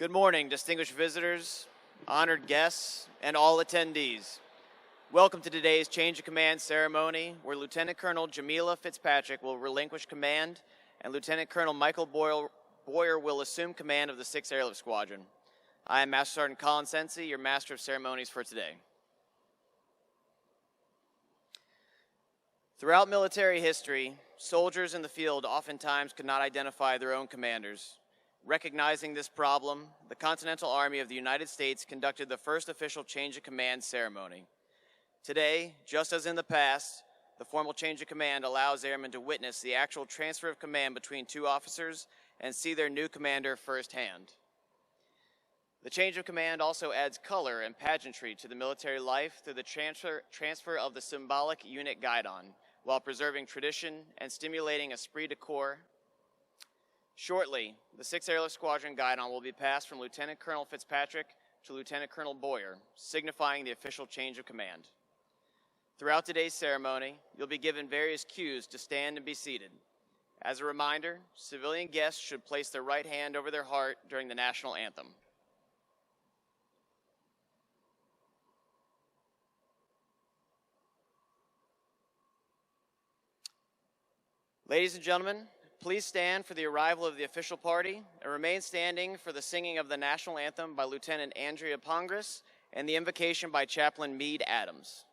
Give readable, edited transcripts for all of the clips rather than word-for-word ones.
Good morning, distinguished visitors, honored guests, and all attendees. Welcome to today's Change of Command ceremony, where Lt Col Jamila Fitzpatrick will relinquish command and Lt Col Michael Boyer will assume command of the 6th Airlift Squadron. I am Master Sergeant Colin Sensi, your Master of Ceremonies for today. Throughout military history, soldiers in the field oftentimes could not identify their own commanders. Recognizing this problem, the Continental Army of the United States conducted the first official change of command ceremony. Today, just as in the past, the formal change of command allows airmen to witness the actual transfer of command between two officers and see their new commander firsthand. The change of command also adds color and pageantry to the military life through the transfer of the symbolic unit guidon, while preserving tradition and stimulating esprit de corps. Shortly, the 6th Airlift Squadron guidon will be passed from Lt Col Fitzpatrick to Lt Col Boyer, signifying the official change of command. Throughout today's ceremony, you'll be given various cues to stand and be seated. As a reminder, civilian guests should place their right hand over their heart during the national anthem. Ladies and gentlemen, please stand for the arrival of the official party and remain standing for the singing of the national anthem by Lieutenant Andrea Pongras and the invocation by Chaplain Meade Adams.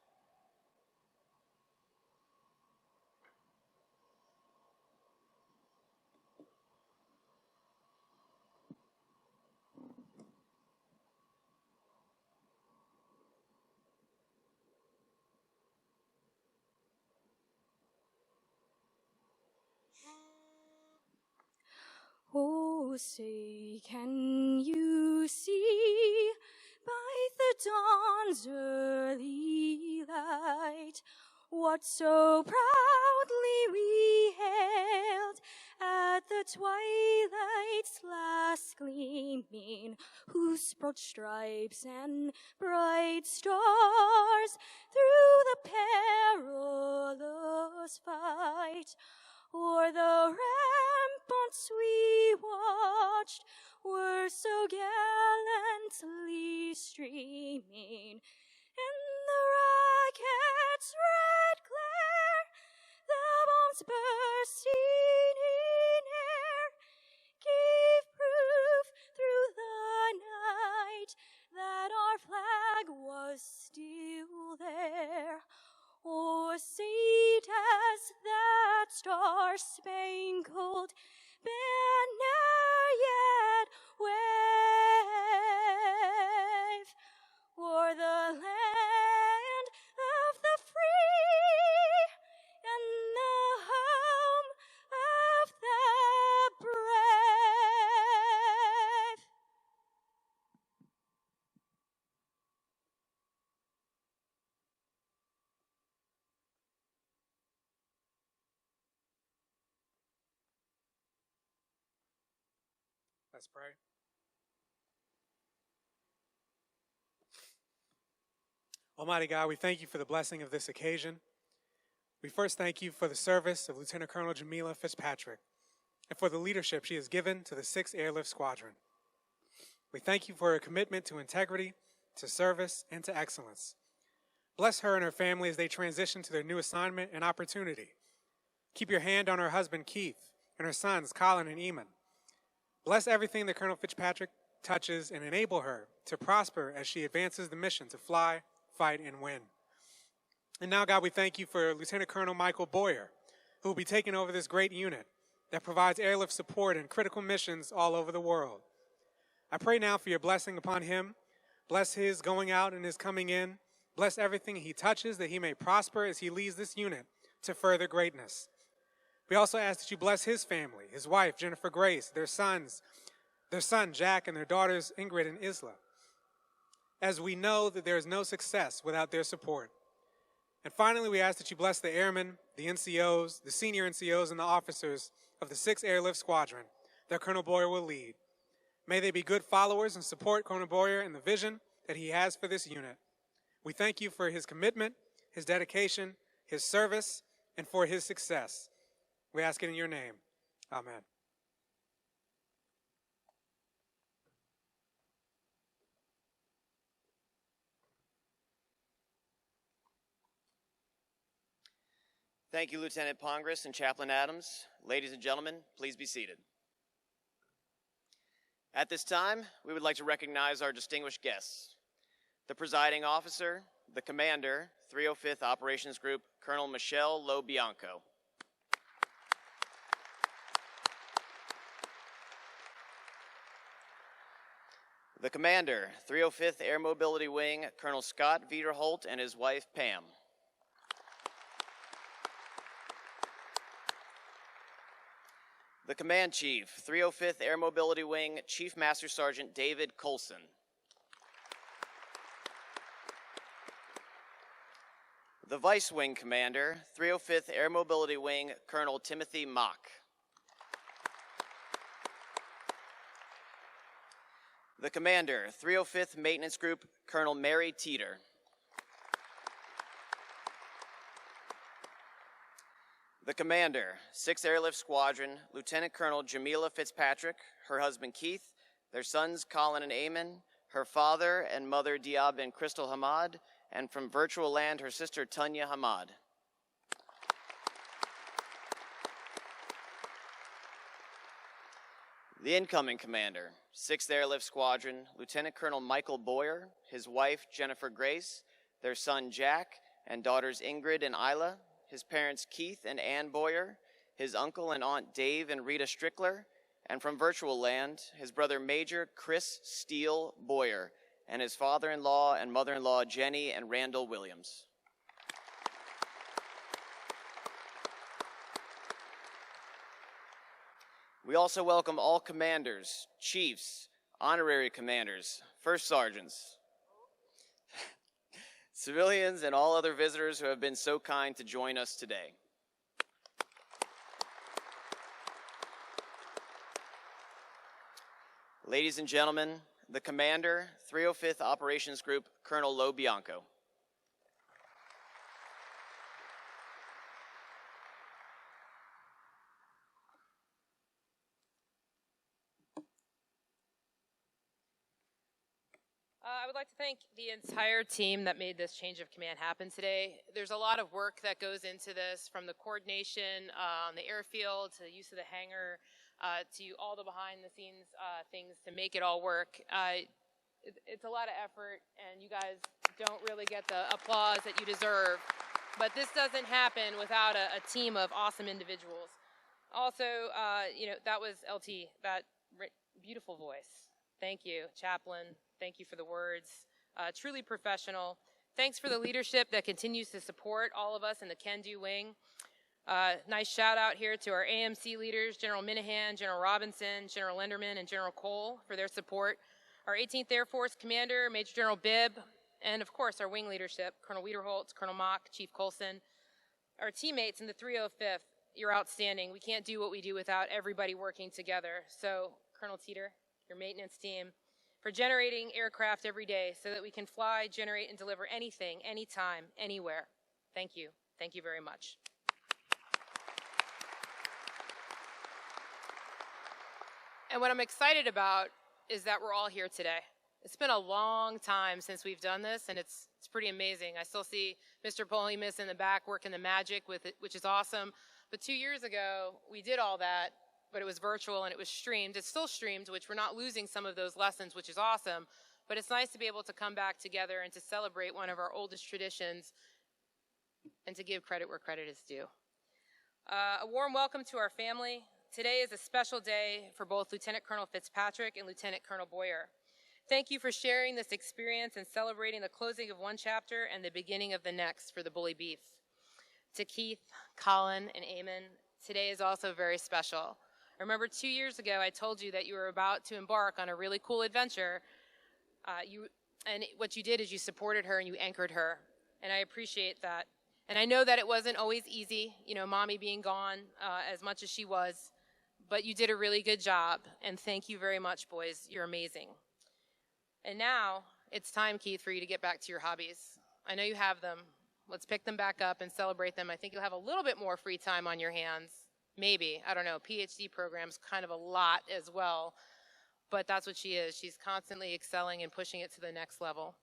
Oh, say, can you see by the dawn's early light what so proudly we hailed at the twilight's last gleaming, whose broad stripes and bright stars through the perilous fight o'er the ramparts we watched were so gallantly streaming. In the rocket's red glare, the bombs bursting in air gave proof through the night that our flag was still there. Oh, say does that star-spangled banner yet wave o'er the land of the free and the home of the brave? Let's pray. Almighty God, we thank you for the blessing of this occasion. We first thank you for the service of Lt Col Jamila Fitzpatrick and for the leadership she has given to the 6th Airlift Squadron. We thank you for her commitment to integrity, to service, and to excellence. Bless her and her family as they transition to their new assignment and opportunity. Keep your hand on her husband, Keith, and her sons, Colin and Eamon. Bless everything that Colonel Fitzpatrick touches and enable her to prosper as she advances the mission to fly, fight, and win. And now, God, we thank you for Lt Col Michael Boyer, who will be taking over this great unit that provides airlift support in critical missions all over the world. I pray now for your blessing upon him. Bless his going out and his coming in. Bless everything he touches, that he may prosper as he leads this unit to further greatness. We also ask that you bless his family, his wife, Jennifer Grace, their son, Jack, and their daughters, Ingrid and Isla, as we know that there is no success without their support. And finally, we ask that you bless the airmen, the NCOs, the senior NCOs, and the officers of the 6th Airlift Squadron that Colonel Boyer will lead. May they be good followers and support Colonel Boyer in the vision that he has for this unit. We thank you for his commitment, his dedication, his service, and for his success. We ask it in your name. Amen. Thank you, Lieutenant Pongras and Chaplain Adams. Ladies and gentlemen, please be seated. At this time, we would like to recognize our distinguished guests. The presiding officer, the commander, 305th Operations Group, Colonel Michelle Lo Bianco. The commander, 305th Air Mobility Wing, Colonel Scott Viederholt and his wife, Pam. The Command Chief, 305th Air Mobility Wing, Chief Master Sergeant David Colson. The Vice Wing Commander, 305th Air Mobility Wing, Colonel Timothy Mock. The Commander, 305th Maintenance Group, Colonel Mary Teeter. The Commander, 6th Airlift Squadron, Lt Col Jamila Fitzpatrick, her husband Keith, their sons Colin and Eamon, her father and mother Diab and Crystal Hamad, and from virtual land, her sister Tanya Hamad. The incoming commander, 6th Airlift Squadron, Lt Col Michael Boyer, his wife Jennifer Grace, their son Jack, and daughters Ingrid and Isla, his parents Keith and Ann Boyer, his uncle and aunt Dave and Rita Strickler, and from virtual land, his brother Major Chris Steele Boyer, and his father-in-law and mother-in-law Jenny and Randall Williams. We also welcome all commanders, chiefs, honorary commanders, first sergeants, civilians, and all other visitors who have been so kind to join us today. Ladies and gentlemen, the Commander, 305th Operations Group, Colonel Lo Bianco. I would like to thank the entire team that made this change of command happen today. There's a lot of work that goes into this, from the coordination on the airfield to the use of the hangar to all the behind-the-scenes things to make it all work. It's a lot of effort, and you guys don't really get the applause that you deserve. But this doesn't happen without a team of awesome individuals. Also, that was LT, that beautiful voice. Thank you, Chaplain. Thank you for the words. Truly professional. Thanks for the leadership that continues to support all of us in the Can-Do Wing. Nice shout out here to our AMC leaders, General Minahan, General Robinson, General Lenderman, and General Cole for their support. Our 18th Air Force Commander, Major General Bibb, and of course our wing leadership, Colonel Wiederholtz, Colonel Mock, Chief Colson. Our teammates in the 305th, you're outstanding. We can't do what we do without everybody working together. So, Colonel Teeter, your maintenance team, for generating aircraft every day so that we can fly, generate, and deliver anything, anytime, anywhere. Thank you. Thank you very much. And what I'm excited about is that we're all here today. It's been a long time since we've done this, and it's pretty amazing. I still see Mr. Polymus in the back working the magic with it, which is awesome. But 2 years ago, we did all that, but it was virtual and it was streamed. It's still streamed, which we're not losing some of those lessons, which is awesome. But it's nice to be able to come back together and to celebrate one of our oldest traditions and to give credit where credit is due. A warm welcome to our family. Today is a special day for both Lieutenant Colonel Fitzpatrick and Lieutenant Colonel Boyer. Thank you for sharing this experience and celebrating the closing of one chapter and the beginning of the next for the Bully Beef. To Keith, Colin, and Eamon, today is also very special. I remember 2 years ago I told you that you were about to embark on a really cool adventure. And what you did is you supported her and you anchored her, and I appreciate that. And I know that it wasn't always easy, Mommy being gone as much as she was, but you did a really good job, and thank you very much, boys. You're amazing. And now it's time, Keith, for you to get back to your hobbies. I know you have them. Let's pick them back up and celebrate them. I think you'll have a little bit more free time on your hands. Maybe. I don't know. PhD program's kind of a lot as well. But that's what she is. She's constantly excelling and pushing it to the next level.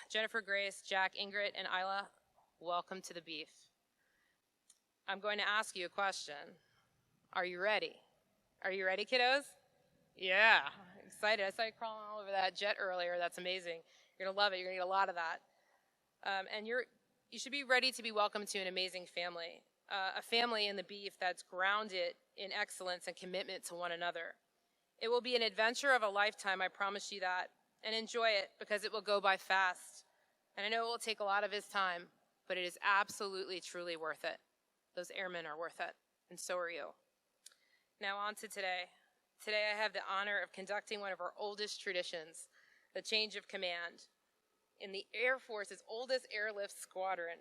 Jennifer, Grace, Jack, Ingrid, and Isla, welcome to the beef. I'm going to ask you a question. Are you ready? Are you ready, kiddos? Yeah, excited. I saw you crawling all over that jet earlier. That's amazing. You're going to love it. You're going to get a lot of that. And you should be ready to be welcomed to an amazing family, a family in the beef that's grounded in excellence and commitment to one another. It will be an adventure of a lifetime, I promise you that, and enjoy it because it will go by fast. And I know it will take a lot of his time, but it is absolutely, truly worth it. Those airmen are worth it, and so are you. Now on to today. Today I have the honor of conducting one of our oldest traditions, the change of command, in the Air Force's oldest airlift squadron,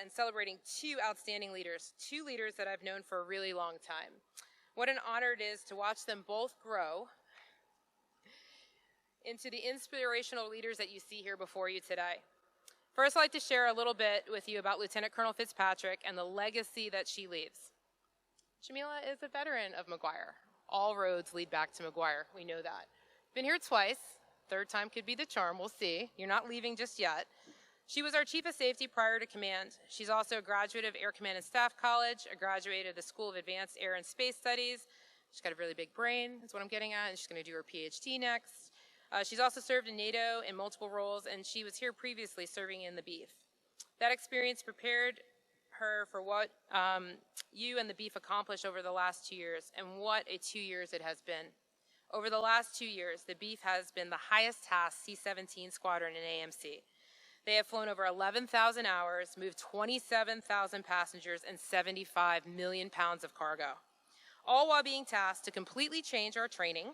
and celebrating two outstanding leaders, two leaders that I've known for a really long time. What an honor it is to watch them both grow into the inspirational leaders that you see here before you today. First, I'd like to share a little bit with you about Lt Col Fitzpatrick and the legacy that she leaves. Jamila is a veteran of McGuire. All roads lead back to McGuire. We know that. Been here twice. Third time could be the charm. We'll see. You're not leaving just yet. She was our Chief of Safety prior to command. She's also a graduate of Air Command and Staff College, a graduate of the School of Advanced Air and Space Studies. She's got a really big brain, that's what I'm getting at, and she's going to do her PhD next. She's also served in NATO in multiple roles, and she was here previously serving in the beef. That experience prepared her for what you and the beef accomplished over the last 2 years, and what a 2 years it has been. Over the last 2 years, the beef has been the highest task C-17 squadron in AMC. They have flown over 11,000 hours, moved 27,000 passengers, and 75 million pounds of cargo, all while being tasked to completely change our training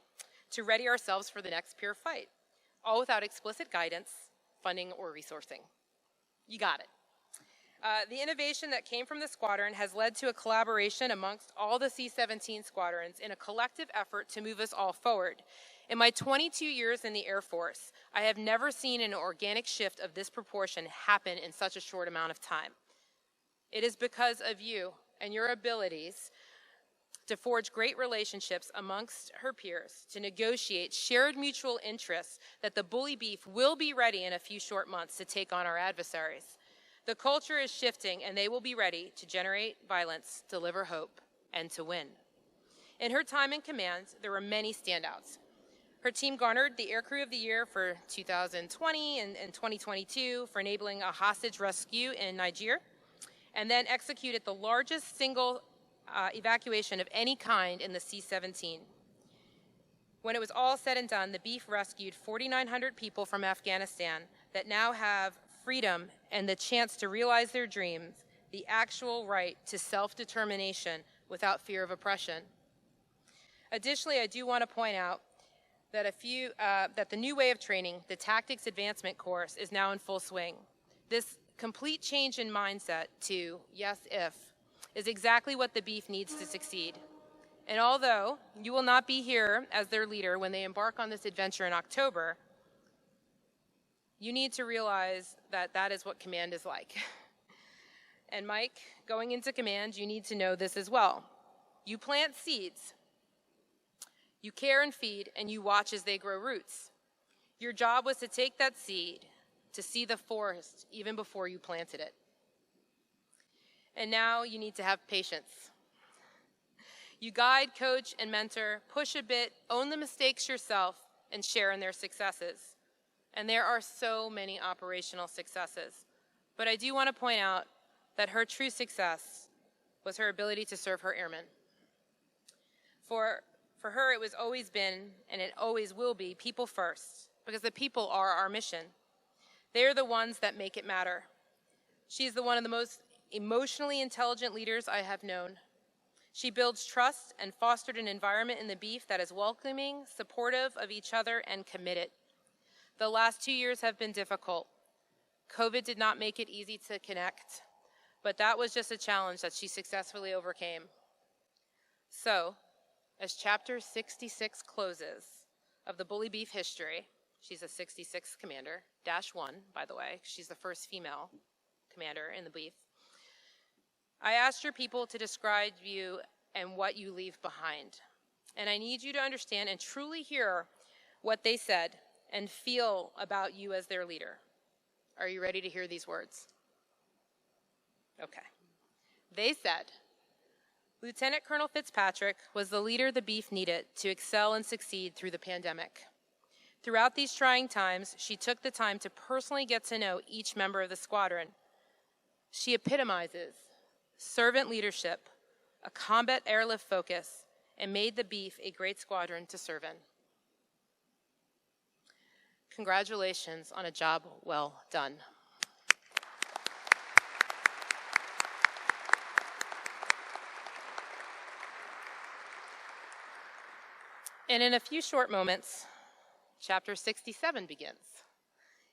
to ready ourselves for the next peer fight, all without explicit guidance, funding, or resourcing. You got it. The innovation that came from the squadron has led to a collaboration amongst all the C-17 squadrons in a collective effort to move us all forward. In my 22 years in the Air Force, I have never seen an organic shift of this proportion happen in such a short amount of time. It is because of you and your abilities to forge great relationships amongst her peers, to negotiate shared mutual interests that the bully beef will be ready in a few short months to take on our adversaries. The culture is shifting, and they will be ready to generate violence, deliver hope, and to win. In her time in command, there were many standouts. Her team garnered the Air Crew of the Year for 2020 and 2022 for enabling a hostage rescue in Niger, and then executed the largest single evacuation of any kind in the C-17. When it was all said and done, the beef rescued 4,900 people from Afghanistan that now have freedom and the chance to realize their dreams, the actual right to self-determination without fear of oppression. Additionally, I do want to point out that that the new way of training, the Tactics Advancement course, is now in full swing. This complete change in mindset to yes if is exactly what the beef needs to succeed. And although you will not be here as their leader when they embark on this adventure in October, you need to realize that that is what command is like. And Mike, going into command, you need to know this as well. You plant seeds, you care and feed, and you watch as they grow roots. Your job was to take that seed, to see the forest even before you planted it. And now you need to have patience. You guide, coach, and mentor, push a bit, own the mistakes yourself, and share in their successes. And there are so many operational successes. But I do want to point out that her true success was her ability to serve her airmen. For her, it was always been, and it always will be, people first, because the people are our mission. They are the ones that make it matter. She's one of the most emotionally intelligent leaders I have known. She builds trust and fostered an environment in the beef that is welcoming, supportive of each other, and committed. The last 2 years have been difficult. COVID did not make it easy to connect, but that was just a challenge that she successfully overcame. So, as chapter 66 closes of the bully beef history, she's a 66th commander, -1, by the way. She's the first female commander in the beef. I asked your people to describe you and what you leave behind. And I need you to understand and truly hear what they said and feel about you as their leader. Are you ready to hear these words? Okay. They said, Lieutenant Colonel Fitzpatrick was the leader the beef needed to excel and succeed through the pandemic. Throughout these trying times, she took the time to personally get to know each member of the squadron. She epitomizes servant leadership, a combat airlift focus, and made the beef a great squadron to serve in. Congratulations on a job well done. And in a few short moments, Chapter 67 begins.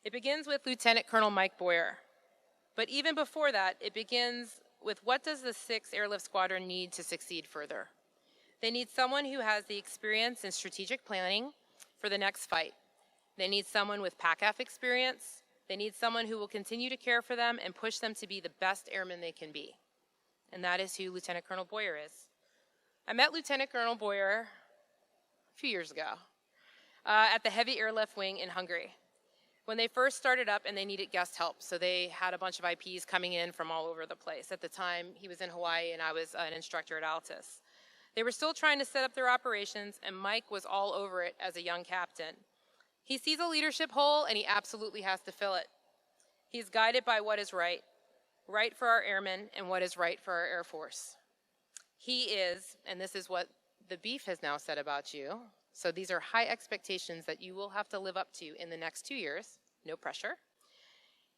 It begins with Lieutenant Colonel Mike Boyer. But even before that, it begins with what does the 6th Airlift Squadron need to succeed further? They need someone who has the experience in strategic planning for the next fight. They need someone with PACAF experience. They need someone who will continue to care for them and push them to be the best airmen they can be. And that is who Lieutenant Colonel Boyer is. I met Lieutenant Colonel Boyer a few years ago at the Heavy Airlift Wing in Hungary when they first started up and they needed guest help. So they had a bunch of IPs coming in from all over the place. At the time, he was in Hawaii and I was an instructor at Altus. They were still trying to set up their operations, and Mike was all over it as a young captain. He sees a leadership hole, and he absolutely has to fill it. He's guided by what is right for our airmen and what is right for our Air Force. He is, and this is what the beef has now said about you, so these are high expectations that you will have to live up to in the next 2 years, no pressure.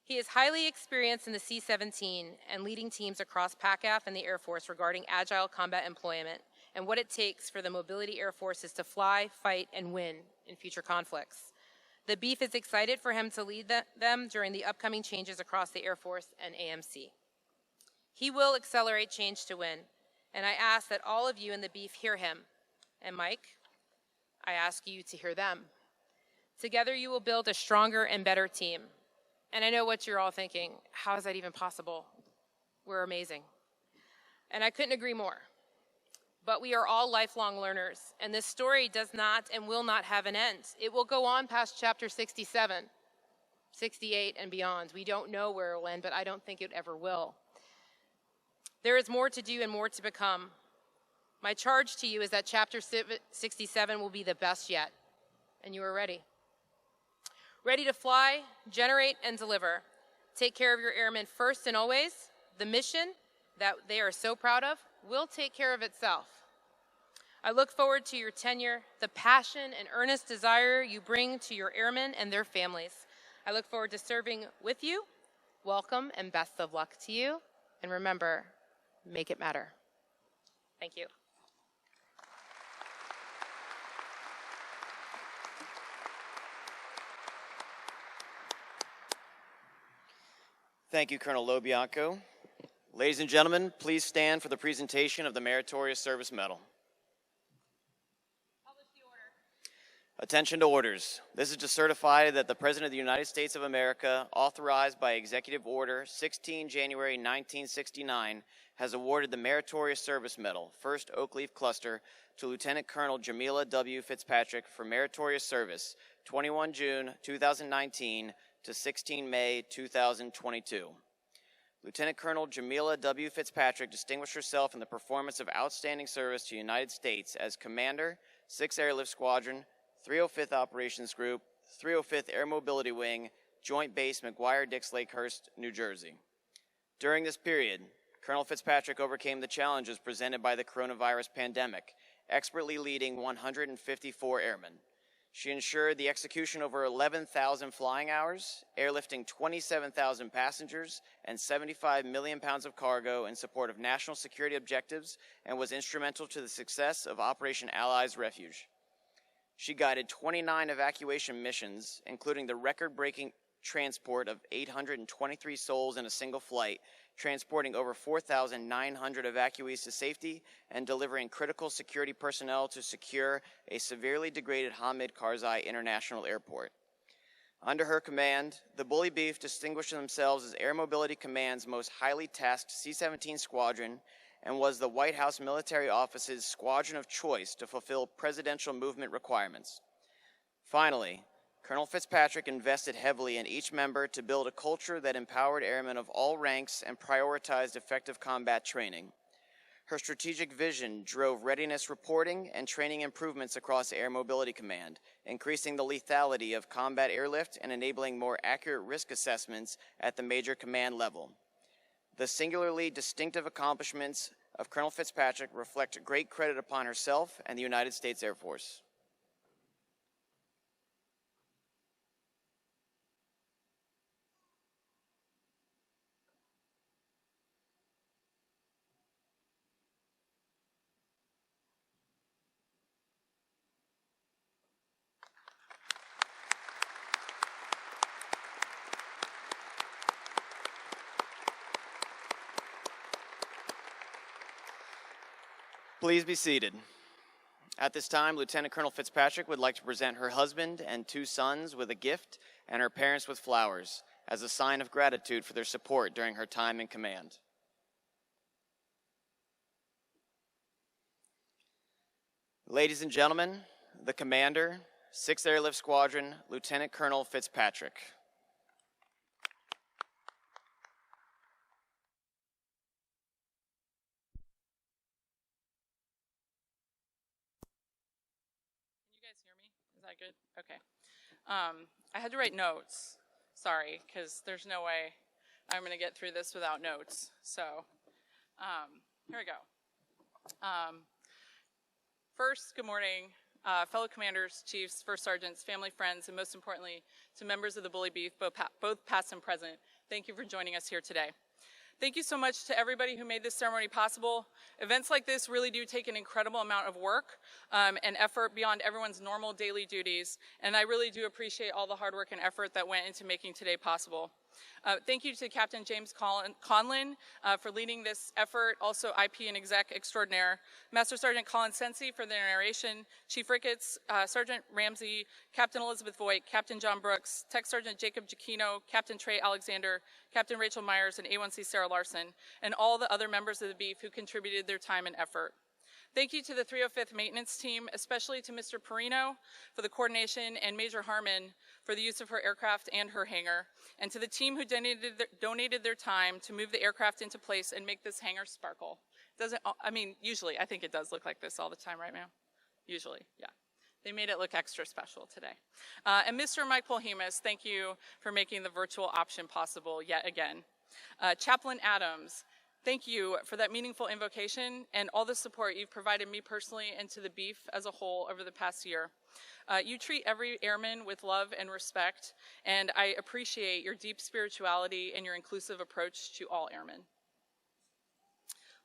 He is highly experienced in the C-17 and leading teams across PACAF and the Air Force regarding agile combat employment and what it takes for the mobility air forces to fly, fight, and win in future conflicts. The beef is excited for him to lead them during the upcoming changes across the Air Force and AMC. He will accelerate change to win, and I ask that all of you in the beef hear him. And Mike, I ask you to hear them. Together you will build a stronger and better team. And I know what you're all thinking. How is that even possible? We're amazing. And I couldn't agree more. But we are all lifelong learners, and this story does not and will not have an end. It will go on past Chapter 67, 68, and beyond. We don't know where it will end, but I don't think it ever will. There is more to do and more to become. My charge to you is that Chapter 67 will be the best yet, and you are ready. Ready to fly, generate, and deliver. Take care of your airmen first and always. The mission that they are so proud of will take care of itself. I look forward to your tenure, the passion and earnest desire you bring to your airmen and their families. I look forward to serving with you. Welcome and best of luck to you. And remember, make it matter. Thank you. Thank you, Colonel Lobianco. Ladies and gentlemen, please stand for the presentation of the Meritorious Service Medal. Publish the order. Attention to orders. This is to certify that the President of the United States of America, authorized by Executive Order 16 January 1969, has awarded the Meritorious Service Medal, 1st Oak Leaf Cluster, to Lieutenant Colonel Jamila W. Fitzpatrick for meritorious service, 21 June 2019 to 16 May 2022. Lieutenant Colonel Jamila W. Fitzpatrick distinguished herself in the performance of outstanding service to the United States as Commander, 6th Airlift Squadron, 305th Operations Group, 305th Air Mobility Wing, Joint Base McGuire-Dix Lakehurst, New Jersey. During this period, Colonel Fitzpatrick overcame the challenges presented by the coronavirus pandemic, expertly leading 154 airmen. She ensured the execution of over 11,000 flying hours, airlifting 27,000 passengers and 75 million pounds of cargo in support of national security objectives, and was instrumental to the success of Operation Allies Refuge. She guided 29 evacuation missions, including the record-breaking transport of 823 souls in a single flight, transporting over 4,900 evacuees to safety and delivering critical security personnel to secure a severely degraded Hamid Karzai International Airport. Under her command, the Bully Beef distinguished themselves as Air Mobility Command's most highly tasked C-17 squadron and was the White House Military Office's squadron of choice to fulfill presidential movement requirements. Finally, Colonel Fitzpatrick invested heavily in each member to build a culture that empowered airmen of all ranks and prioritized effective combat training. Her strategic vision drove readiness reporting and training improvements across Air Mobility Command, increasing the lethality of combat airlift and enabling more accurate risk assessments at the major command level. The singularly distinctive accomplishments of Colonel Fitzpatrick reflect great credit upon herself and the United States Air Force. Please be seated. At this time, Lieutenant Colonel Fitzpatrick would like to present her husband and 2 sons with a gift and her parents with flowers as a sign of gratitude for their support during her time in command. Ladies and gentlemen, the Commander, 6th Airlift Squadron, Lieutenant Colonel Fitzpatrick. Good? Okay. I had to write notes. Sorry, because there's no way I'm going to get through this without notes. So here we go. First, good morning, fellow commanders, chiefs, first sergeants, family, friends, and most importantly, to members of the Bully Beef, both past and present. Thank you for joining us here today. Thank you so much to everybody who made this ceremony possible. Events like this really do take an incredible amount of work and effort beyond everyone's normal daily duties, and I really do appreciate all the hard work and effort that went into making today possible. Thank you to Captain James Conlin for leading this effort, also IP and Exec Extraordinaire, Master Sergeant Colin Sensi for their narration, Chief Ricketts, Sergeant Ramsey, Captain Elizabeth Voigt, Captain John Brooks, Tech Sergeant Jacob Giacchino, Captain Trey Alexander, Captain Rachel Myers, and A1C Sarah Larson, and all the other members of the Beef who contributed their time and effort. Thank you to the 305th Maintenance Team, especially to Mr. Perino for the coordination and Major Harmon for the use of her aircraft and her hangar, and to the team who donated their time to move the aircraft into place and make this hangar sparkle. Usually, I think it does look like this all the time, right, ma'am? Usually, yeah. They made it look extra special today. And Mr. Mike Boyer, thank you for making the virtual option possible yet again. Chaplain Adams, thank you for that meaningful invocation and all the support you've provided me personally and to the Beef as a whole over the past year. You treat every airman with love and respect, and I appreciate your deep spirituality and your inclusive approach to all airmen.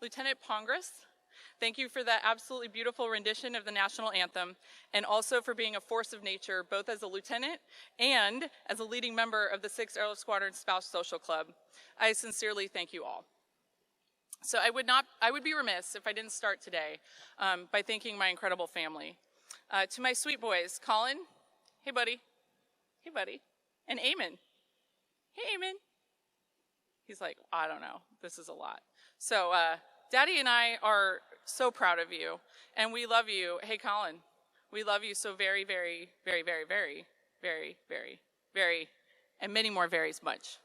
Lieutenant Pongras, thank you for that absolutely beautiful rendition of the national anthem, and also for being a force of nature, both as a lieutenant and as a leading member of the 6th Airlift Squadron Spouse Social Club. I sincerely thank you all. So I would be remiss if I didn't start today by thanking my incredible family. To my sweet boys, Colin, hey buddy, and Eamon, hey Eamon. He's like, I don't know, this is a lot. So Daddy and I are so proud of you, and we love you. Hey Colin, we love you so very, very, very, very, very, very, very, very, and many more veries much.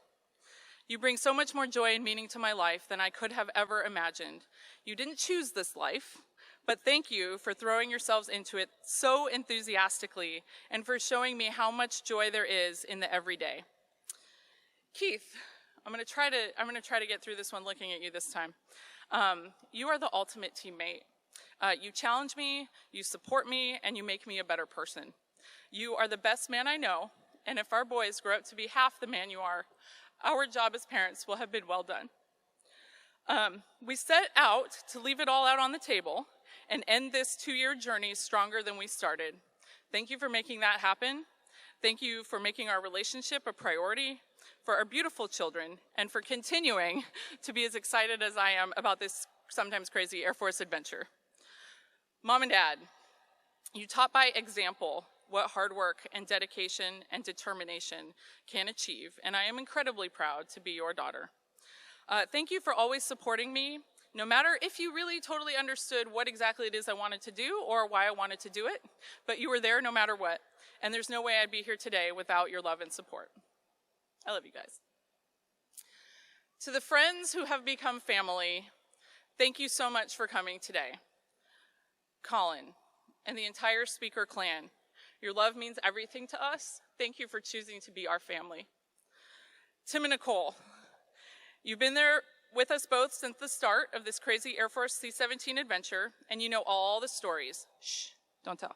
You bring so much more joy and meaning to my life than I could have ever imagined. You didn't choose this life, but thank you for throwing yourselves into it so enthusiastically and for showing me how much joy there is in the everyday. Keith, I'm going to try to get through this one looking at you this time. You are the ultimate teammate. You challenge me, you support me, and you make me a better person. You are the best man I know, and if our boys grow up to be half the man you are, our job as parents will have been well done. We set out to leave it all out on the table and end this 2-year journey stronger than we started. Thank you for making that happen. Thank you for making our relationship a priority, for our beautiful children, and for continuing to be as excited as I am about this sometimes crazy Air Force adventure. Mom and Dad, you taught by example what hard work and dedication and determination can achieve, and I am incredibly proud to be your daughter. Thank you for always supporting me, no matter if you really totally understood what exactly it is I wanted to do or why I wanted to do it, but you were there no matter what, and there's no way I'd be here today without your love and support. I love you guys. To the friends who have become family, Thank you so much for coming today. Colin and the entire Speaker clan, your love means everything to us. Thank you for choosing to be our family. Tim and Nicole, you've been there with us both since the start of this crazy Air Force C-17 adventure, and you know all the stories. Shh, don't tell.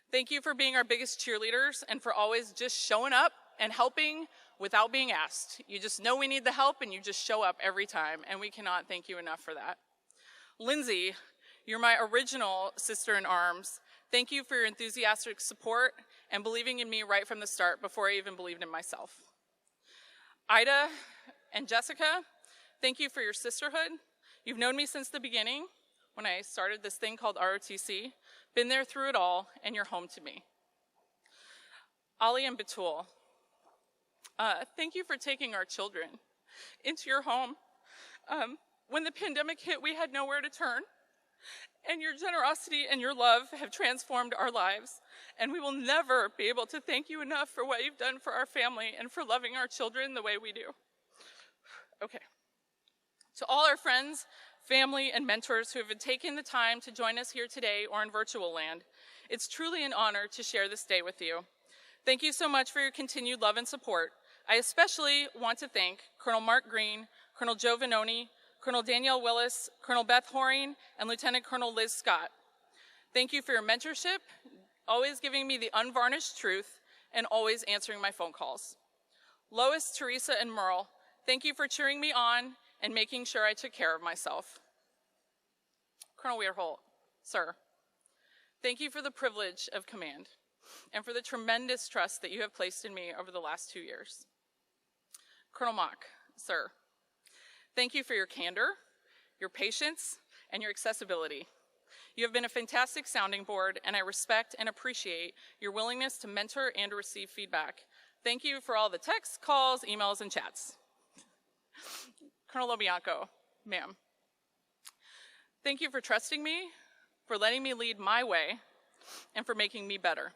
Thank you for being our biggest cheerleaders and for always just showing up and helping without being asked. You just know we need the help and you just show up every time, and we cannot thank you enough for that. Lindsay, you're my original sister in arms. Thank you for your enthusiastic support and believing in me right from the start before I even believed in myself. Ida and Jessica, thank you for your sisterhood. You've known me since the beginning when I started this thing called ROTC, been there through it all, and you're home to me. Ali and Batul, thank you for taking our children into your home. When the pandemic hit, we had nowhere to turn, and your generosity and your love have transformed our lives, and we will never be able to thank you enough for what you've done for our family and for loving our children the way we do. Okay. To all our friends, family, and mentors who have taken the time to join us here today or in virtual land, it's truly an honor to share this day with you. Thank you so much for your continued love and support. I especially want to thank Colonel Mark Green, Colonel Joe Vanoni, Colonel Danielle Willis, Colonel Beth Horing, and Lieutenant Colonel Liz Scott. Thank you for your mentorship, always giving me the unvarnished truth, and always answering my phone calls. Lois, Teresa, and Merle, thank you for cheering me on and making sure I took care of myself. Colonel Weirholt, sir, thank you for the privilege of command and for the tremendous trust that you have placed in me over the last 2 years. Colonel Mock, sir, thank you for your candor, your patience, and your accessibility. You have been a fantastic sounding board, and I respect and appreciate your willingness to mentor and to receive feedback. Thank you for all the texts, calls, emails, and chats. Colonel LoBianco, ma'am, thank you for trusting me, for letting me lead my way, and for making me better.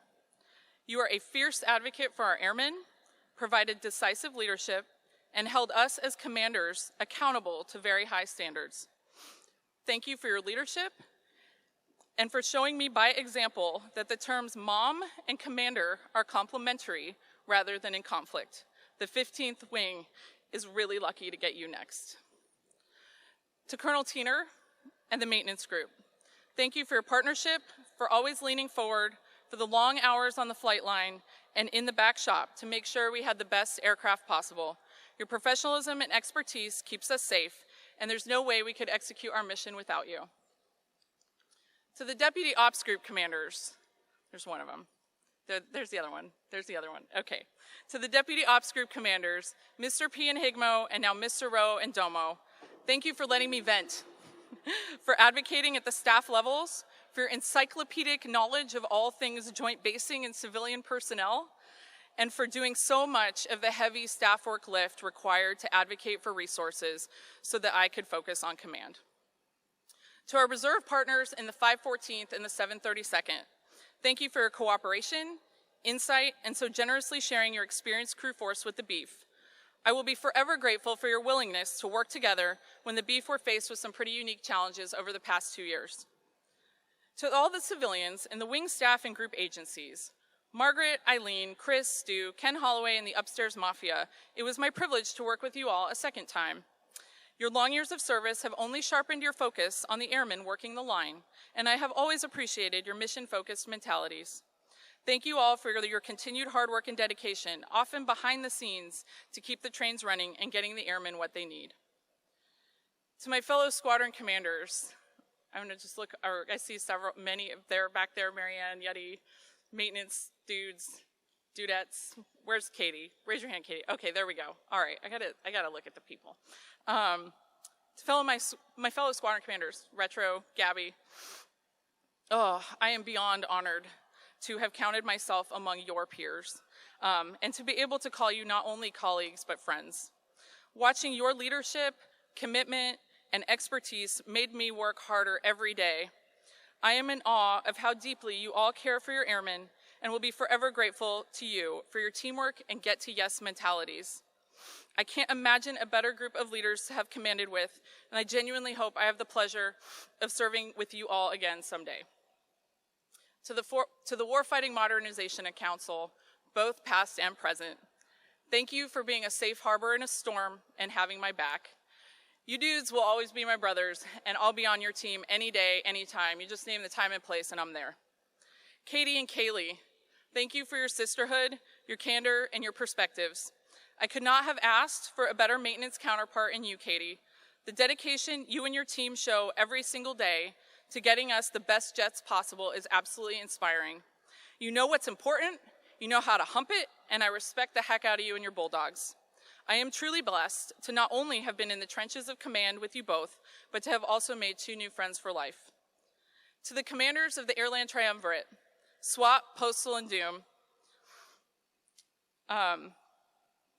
You are a fierce advocate for our airmen, provided decisive leadership, and held us as commanders accountable to very high standards. Thank you for your leadership and for showing me by example that the terms mom and commander are complementary rather than in conflict. The 15th Wing is really lucky to get you next. To Colonel Tiener and the maintenance group, thank you for your partnership, for always leaning forward, for the long hours on the flight line and in the back shop to make sure we had the best aircraft possible. Your professionalism and expertise keeps us safe, and there's no way we could execute our mission without you. To the Deputy Ops Group commanders, there's one of them. There's the other one. There's the other one. Okay. To the Deputy Ops Group commanders, Mr. P and Higmo, and now Mr. Rowe and Domo, thank you for letting me vent, for advocating at the staff levels, for your encyclopedic knowledge of all things joint basing and civilian personnel, and for doing so much of the heavy staff work lift required to advocate for resources so that I could focus on command. To our reserve partners in the 514th and the 732nd, thank you for your cooperation, insight, and so generously sharing your experienced crew force with the Beef. I will be forever grateful for your willingness to work together when the Beef were faced with some pretty unique challenges over the past 2 years. To all the civilians in the wing staff and group agencies, Margaret, Eileen, Chris, Stu, Ken Holloway, and the Upstairs Mafia, it was my privilege to work with you all a second time. Your long years of service have only sharpened your focus on the airmen working the line, and I have always appreciated your mission-focused mentalities. Thank you all for your continued hard work and dedication, often behind the scenes, to keep the trains running and getting the airmen what they need. To my fellow squadron commanders, I'm gonna just look, I see many there back there, Marianne, Yeti, maintenance dudes, dudettes. Where's Katie? Raise your hand, Katie. Okay, there we go. All right, I gotta look at the people. To my fellow squadron commanders, Retro, Gabby, I am beyond honored to have counted myself among your peers, and to be able to call you not only colleagues, but friends. Watching your leadership, commitment, and expertise made me work harder every day. I am in awe of how deeply you all care for your airmen and will be forever grateful to you for your teamwork and get-to-yes mentalities. I can't imagine a better group of leaders to have commanded with, and I genuinely hope I have the pleasure of serving with you all again someday. To the Warfighting Modernization Council, both past and present, thank you for being a safe harbor in a storm and having my back. You dudes will always be my brothers, and I'll be on your team any day, anytime. You just name the time and place, and I'm there. Katie and Kaylee, thank you for your sisterhood, your candor, and your perspectives. I could not have asked for a better maintenance counterpart in you, Katie. The dedication you and your team show every single day to getting us the best jets possible is absolutely inspiring. You know what's important, you know how to hump it, and I respect the heck out of you and your bulldogs. I am truly blessed to not only have been in the trenches of command with you both, but to have also made 2 new friends for life. To the commanders of the Airland Triumvirate, SWAT, Postal, and Doom,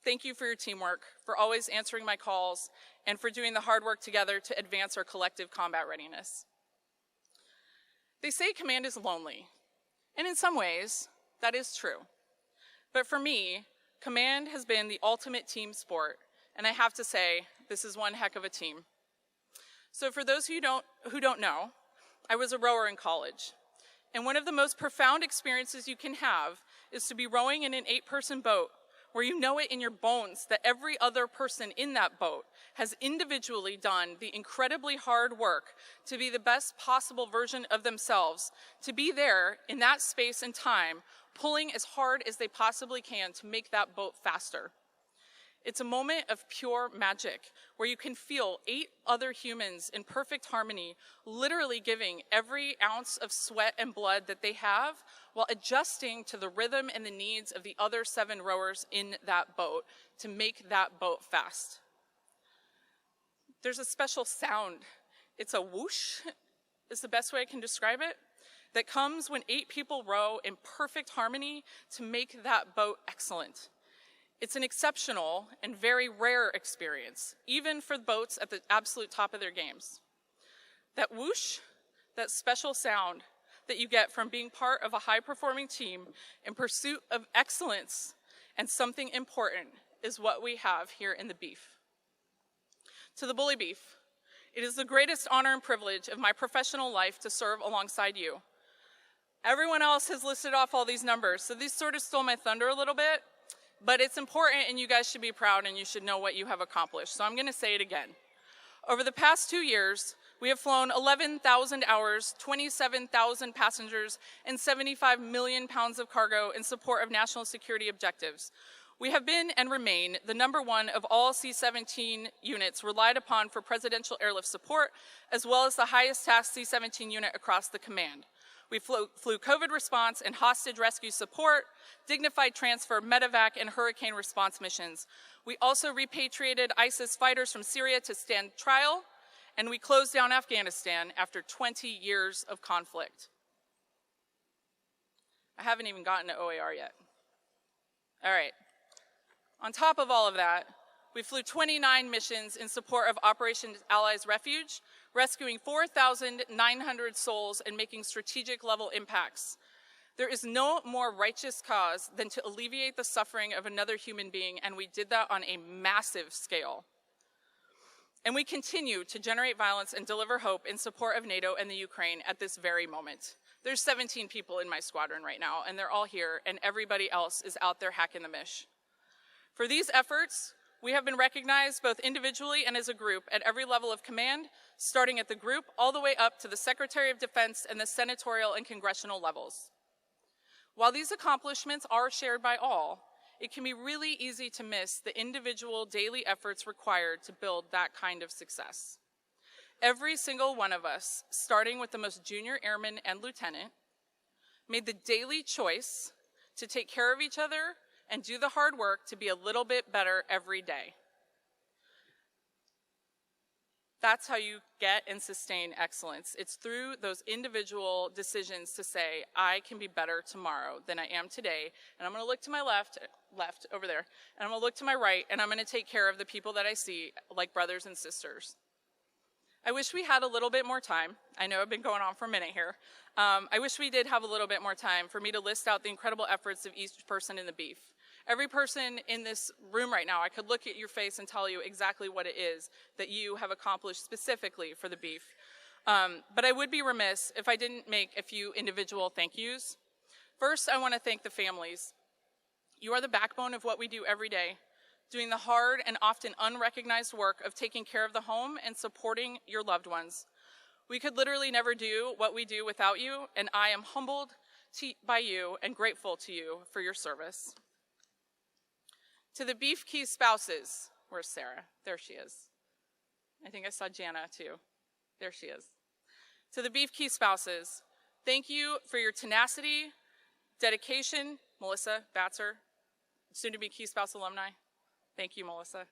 thank you for your teamwork, for always answering my calls, and for doing the hard work together to advance our collective combat readiness. They say command is lonely, and in some ways, that is true. But for me, command has been the ultimate team sport, and I have to say, this is one heck of a team. So for those who don't know, I was a rower in college, and one of the most profound experiences you can have is to be rowing in an 8-person boat where you know it in your bones that every other person in that boat has individually done the incredibly hard work to be the best possible version of themselves, to be there in that space and time, pulling as hard as they possibly can to make that boat faster. It's a moment of pure magic where you can feel 8 other humans in perfect harmony, literally giving every ounce of sweat and blood that they have while adjusting to the rhythm and the needs of the other 7 rowers in that boat to make that boat fast. There's a special sound. It's a whoosh, is the best way I can describe it, that comes when 8 people row in perfect harmony to make that boat excellent. It's an exceptional and very rare experience, even for boats at the absolute top of their games. That whoosh, that special sound that you get from being part of a high-performing team in pursuit of excellence and something important is what we have here in the Beef. To the Bully Beef, it is the greatest honor and privilege of my professional life to serve alongside you. Everyone else has listed off all these numbers, so these sort of stole my thunder a little bit. But it's important, and you guys should be proud, and you should know what you have accomplished. So I'm going to say it again. Over the past 2 years, we have flown 11,000 hours, 27,000 passengers, and 75 million pounds of cargo in support of national security objectives. We have been and remain the #1 of all C-17 units relied upon for presidential airlift support, as well as the highest tasked C-17 unit across the command. We flew COVID response and hostage rescue support, dignified transfer, medevac, and hurricane response missions. We also repatriated ISIS fighters from Syria to stand trial, and we closed down Afghanistan after 20 years of conflict. I haven't even gotten to OAR yet. All right. On top of all of that, we flew 29 missions in support of Operation Allies Refuge, rescuing 4,900 souls and making strategic level impacts. There is no more righteous cause than to alleviate the suffering of another human being, and we did that on a massive scale. And we continue to generate violence and deliver hope in support of NATO and the Ukraine at this very moment. There's 17 people in my squadron right now, and they're all here, and everybody else is out there hacking the mish. For these efforts, we have been recognized both individually and as a group at every level of command, starting at the group all the way up to the Secretary of Defense and the senatorial and congressional levels. While these accomplishments are shared by all, it can be really easy to miss the individual daily efforts required to build that kind of success. Every single one of us, starting with the most junior airman and lieutenant, made the daily choice to take care of each other and do the hard work to be a little bit better every day. That's how you get and sustain excellence. It's through those individual decisions to say, I can be better tomorrow than I am today, and I'm going to look to my left over there, and I'm going to look to my right, and I'm going to take care of the people that I see like brothers and sisters. I wish we had a little bit more time. I know I've been going on for a minute here. I wish we did have a little bit more time for me to list out the incredible efforts of each person in the Beef. Every person in this room right now, I could look at your face and tell you exactly what it is that you have accomplished specifically for the beef. But I would be remiss if I didn't make a few individual thank yous. First, I want to thank the families. You are the backbone of what we do every day, doing the hard and often unrecognized work of taking care of the home and supporting your loved ones. We could literally never do what we do without you, and I am humbled by you and grateful to you for your service. To the Beef Key spouses, where's Sarah? There she is. I think I saw Jana too. There she is. To the Beef Key spouses, thank you for your tenacity, dedication, Melissa Batzer, soon-to-be Key Spouse alumni. Thank you, Melissa.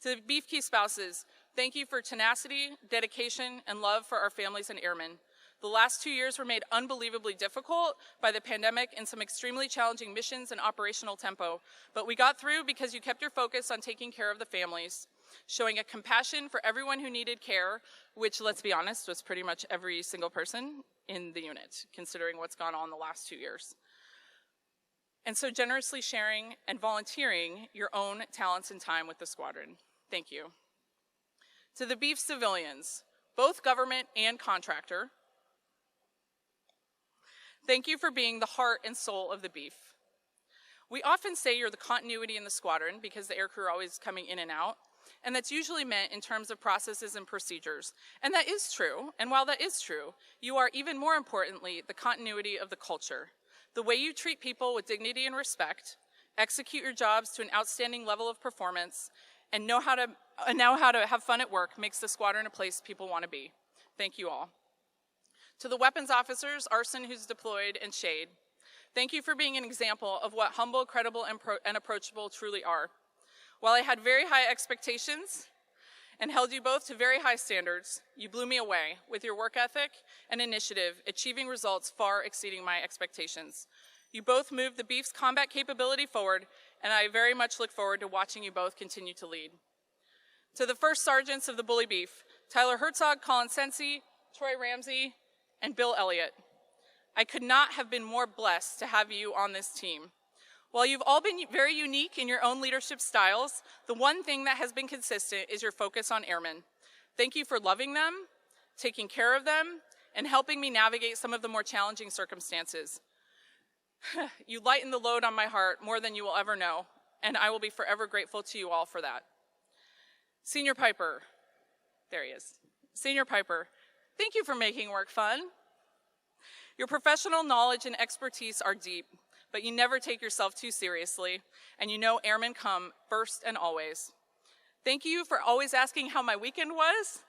To the Beef Key spouses, thank you for tenacity, dedication, and love for our families and airmen. The last 2 years were made unbelievably difficult by the pandemic and some extremely challenging missions and operational tempo, but we got through because you kept your focus on taking care of the families, showing a compassion for everyone who needed care, which, let's be honest, was pretty much every single person in the unit, considering what's gone on the last 2 years. And so generously sharing and volunteering your own talents and time with the squadron. Thank you. To the Beef civilians, both government and contractor, thank you for being the heart and soul of the Beef. We often say you're the continuity in the squadron because the aircrew are always coming in and out, and that's usually meant in terms of processes and procedures. And that is true, and while that is true, you are even more importantly the continuity of the culture. The way you treat people with dignity and respect, execute your jobs to an outstanding level of performance, and know how to have fun at work makes the squadron a place people want to be. Thank you all. To the weapons officers, Arson, who's deployed, and Shade, thank you for being an example of what humble, credible, and approachable truly are. While I had very high expectations and held you both to very high standards, you blew me away with your work ethic and initiative, achieving results far exceeding my expectations. You both moved the Beef's combat capability forward, and I very much look forward to watching you both continue to lead. To the first sergeants of the Bully Beef, Tyler Herzog, Colin Sensi, Troy Ramsey, and Bill Elliott, I could not have been more blessed to have you on this team. While you've all been very unique in your own leadership styles, the one thing that has been consistent is your focus on airmen. Thank you for loving them, taking care of them, and helping me navigate some of the more challenging circumstances. You lighten the load on my heart more than you will ever know, and I will be forever grateful to you all for that. Senior Piper, there he is. Senior Piper, thank you for making work fun. Your professional knowledge and expertise are deep, but you never take yourself too seriously, and you know airmen come first and always. Thank you for always asking how my weekend was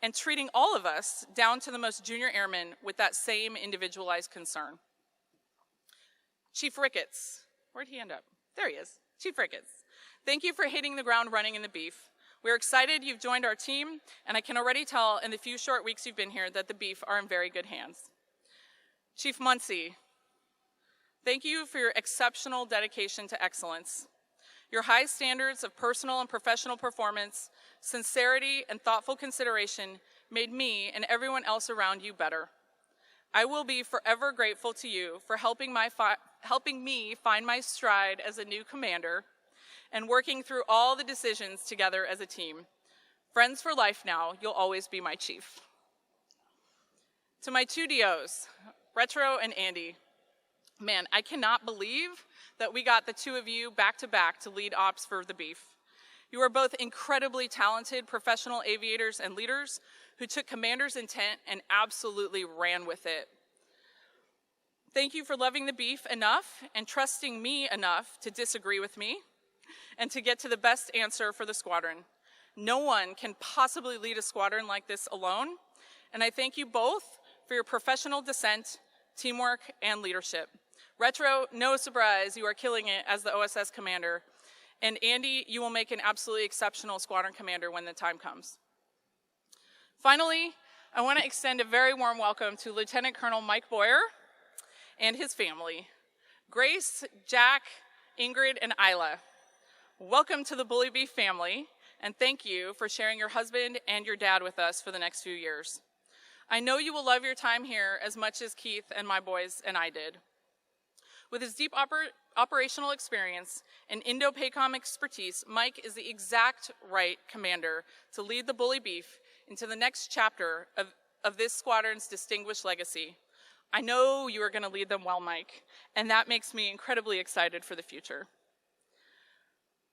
and treating all of us, down to the most junior airmen, with that same individualized concern. Chief Ricketts, where'd he end up? There he is, Chief Ricketts. Thank you for hitting the ground running in the Beef. We're excited you've joined our team, and I can already tell in the few short weeks you've been here that the Beef are in very good hands. Chief Muncie, thank you for your exceptional dedication to excellence. Your high standards of personal and professional performance, sincerity, and thoughtful consideration made me and everyone else around you better. I will be forever grateful to you for helping me find my stride as a new commander and working through all the decisions together as a team. Friends for life now, you'll always be my chief. To my two DOs, Retro and Andy, man, I cannot believe that we got the two of you back to back to lead ops for the Beef. You are both incredibly talented professional aviators and leaders who took commander's intent and absolutely ran with it. Thank you for loving the Beef enough and trusting me enough to disagree with me and to get to the best answer for the squadron. No one can possibly lead a squadron like this alone, and I thank you both for your professional dissent, teamwork, and leadership. Retro, no surprise, you are killing it as the OSS commander. And Andy, you will make an absolutely exceptional squadron commander when the time comes. Finally, I want to extend a very warm welcome to Lt Col Mike Boyer and his family. Grace, Jack, Ingrid, and Isla, welcome to the Bully Beef family, and thank you for sharing your husband and your dad with us for the next few years. I know you will love your time here as much as Keith and my boys and I did. With his deep operational experience, and Indo-PACOM expertise, Mike is the exact right commander to lead the Bully Beef into the next chapter of this squadron's distinguished legacy. I know you are going to lead them well, Mike, and that makes me incredibly excited for the future.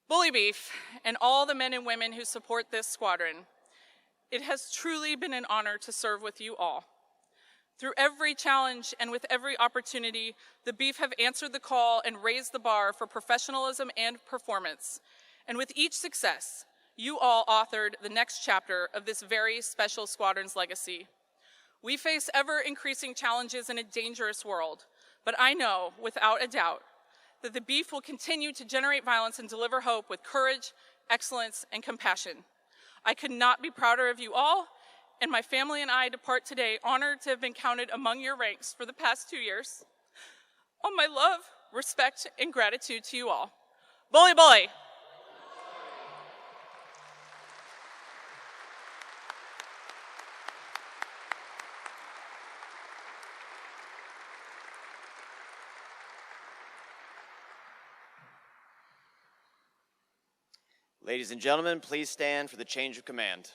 Bully Beef and all the men and women who support this squadron, it has truly been an honor to serve with you all. Through every challenge and with every opportunity, the Beef have answered the call and raised the bar for professionalism and performance. And with each success, you all authored the next chapter of this very special squadron's legacy. We face ever-increasing challenges in a dangerous world, but I know, without a doubt, that the Beef will continue to generate violence and deliver hope with courage, excellence, and compassion. I could not be prouder of you all, and my family and I depart today honored to have been counted among your ranks for the past 2 years. All my love, respect, and gratitude to you all. Bully, bully! Ladies and gentlemen, please stand for the change of command.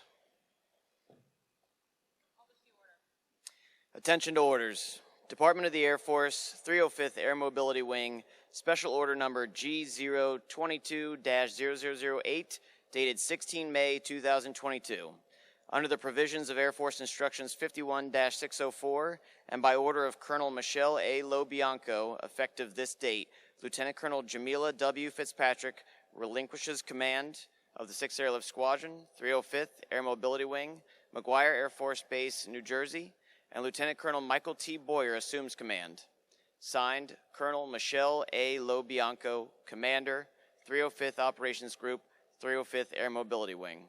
Attention to orders. Department of the Air Force, 305th Air Mobility Wing, Special Order Number G022-0008, dated 16 May 2022. Under the provisions of Air Force Instructions 51-604, and by order of Colonel Michelle A. Lobianco, effective this date, Lieutenant Colonel Jamila W. Fitzpatrick relinquishes command of the 6th Airlift Squadron, 305th Air Mobility Wing, McGuire Air Force Base, New Jersey, and Lieutenant Colonel Michael T. Boyer assumes command. Signed, Colonel Michelle A. Lobianco, Commander, 305th Operations Group, 305th Air Mobility Wing.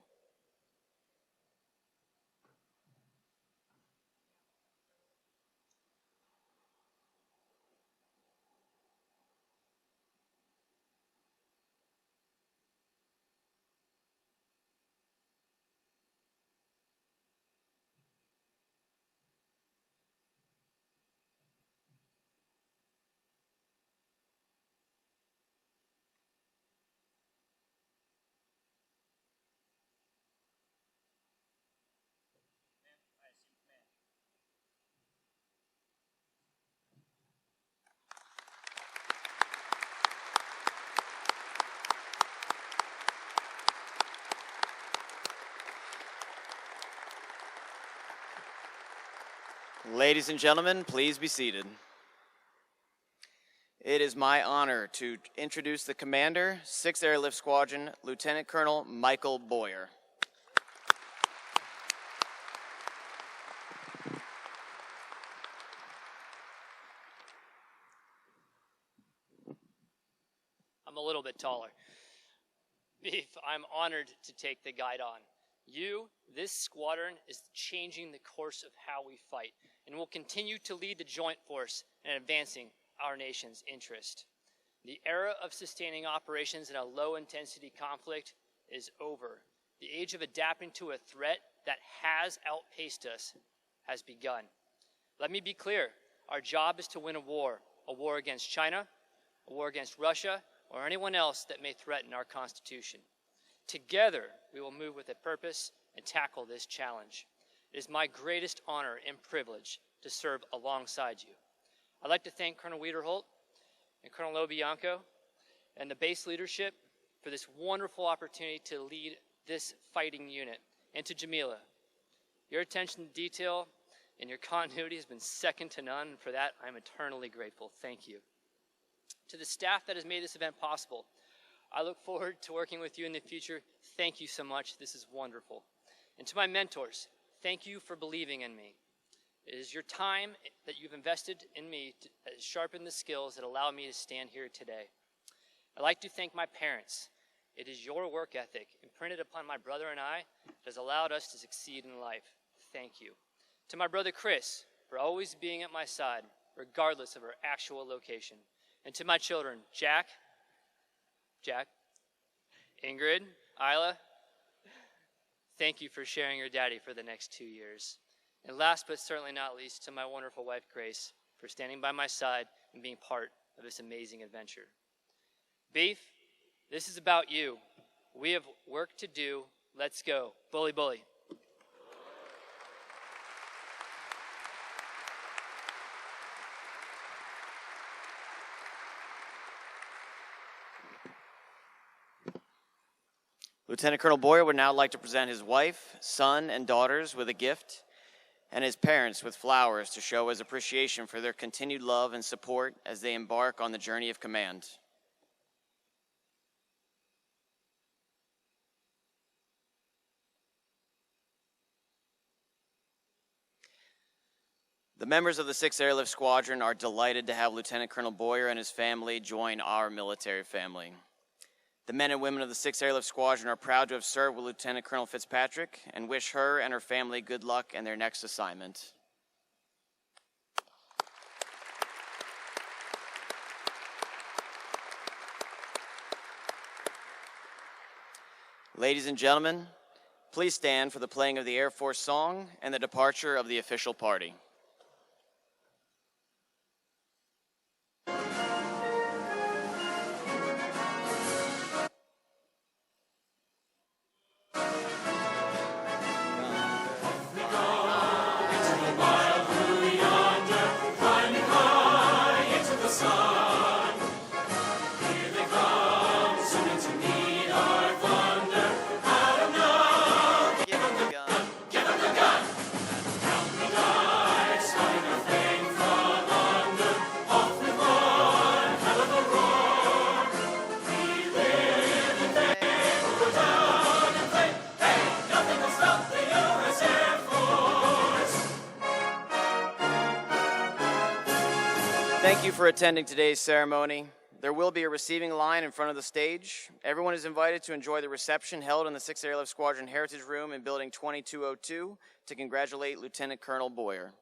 Ladies and gentlemen, please be seated. It is my honor to introduce the Commander, 6th Airlift Squadron, Lieutenant Colonel Michael Boyer. I'm a little bit taller. Beef, I'm honored to take the guide on. This squadron, is changing the course of how we fight, and will continue to lead the joint force in advancing our nation's interest. The era of sustaining operations in a low-intensity conflict is over. The age of adapting to a threat that has outpaced us has begun. Let me be clear, our job is to win a war against China, a war against Russia, or anyone else that may threaten our Constitution. Together, we will move with a purpose and tackle this challenge. It is my greatest honor and privilege to serve alongside you. I'd like to thank Colonel Wiederholt and Colonel Lobianco and the base leadership for this wonderful opportunity to lead this fighting unit. And to Jamila, your attention to detail and your continuity has been second to none, and for that I'm eternally grateful. Thank you. To the staff that has made this event possible, I look forward to working with you in the future. Thank you so much. This is wonderful. And to my mentors, thank you for believing in me. It is your time that you've invested in me that has sharpened the skills that allow me to stand here today. I'd like to thank my parents. It is your work ethic imprinted upon my brother and I that has allowed us to succeed in life. Thank you. To my brother Chris, for always being at my side, regardless of our actual location. And to my children, Jack, Ingrid, Isla, thank you for sharing your daddy for the next 2 years. And last but certainly not least, to my wonderful wife, Grace, for standing by my side and being part of this amazing adventure. Beef, this is about you. We have work to do. Let's go. Bully, bully. Lieutenant Colonel Boyer would now like to present his wife, son, and daughters with a gift, and his parents with flowers to show his appreciation for their continued love and support as they embark on the journey of command. The members of the 6th Airlift Squadron are delighted to have Lieutenant Colonel Boyer and his family join our military family. The men and women of the 6th Airlift Squadron are proud to have served with Lieutenant Colonel Fitzpatrick and wish her and her family good luck in their next assignment. Ladies and gentlemen, please stand for the playing of the Air Force song and the departure of the official party. Thank you for attending today's ceremony. There will be a receiving line in front of the stage. Everyone is invited to enjoy the reception held in the 6th Airlift Squadron Heritage Room in Building 2202 to congratulate Lieutenant Colonel Boyer.